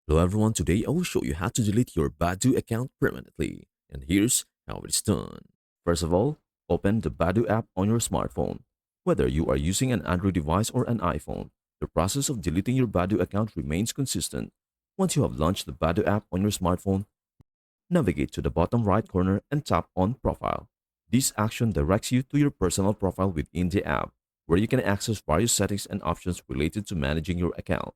Hello everyone, today I will show you how to delete your Badoo account permanently. And here's how it's done. First of all, open the Badoo app on your smartphone. Whether you are using an Android device or an iPhone, the process of deleting your Badoo account remains consistent. Once you have launched the Badoo app on your smartphone, navigate to the bottom right corner and tap on Profile. This action directs you to your personal profile within the app, where you can access various settings and options related to managing your account.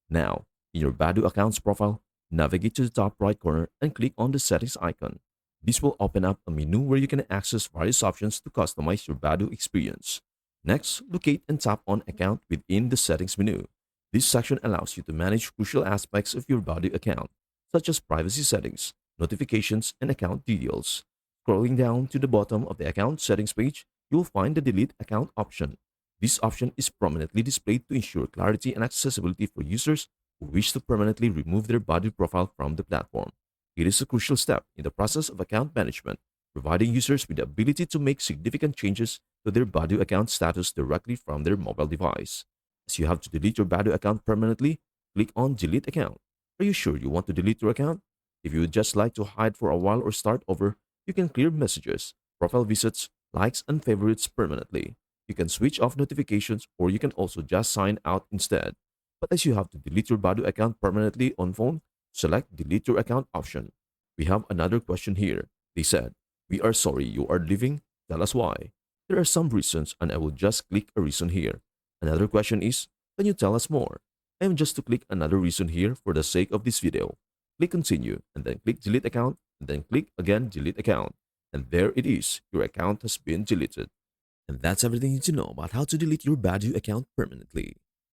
Now, in your Badoo account's profile, navigate to the top right corner and click on the settings icon. This will open up a menu where you can access various options to customize your Badoo experience. Next, locate and tap on Account within the settings menu. This section allows you to manage crucial aspects of your Badoo account, such as privacy settings, notifications, and account details. Scrolling down to the bottom of the account settings page, you'll find the Delete Account option. This option is prominently displayed to ensure clarity and accessibility for users who wish to permanently remove their body profile from the platform. It is a crucial step in the process of account management, providing users with the ability to make significant changes to their Badoo account status directly from their mobile device. As you have to delete your Badoo account permanently, click on Delete Account. Are you sure you want to delete your account? If you would just like to hide for a while or start over, you can clear messages, profile visits, likes, and favorites permanently. You can switch off notifications or you can also just sign out instead. But as you have to delete your Badoo account permanently on phone, select Delete Your Account option. We have another question here. They said, "We are sorry you are leaving. Tell us why." There are some reasons and I will just click a reason here. Another question is, "Can you tell us more?" I am just to click another reason here for the sake of this video. Click Continue and then click Delete Account and then click again Delete Account. And there it is. Your account has been deleted. And that's everything you need to know about how to delete your Badoo account permanently.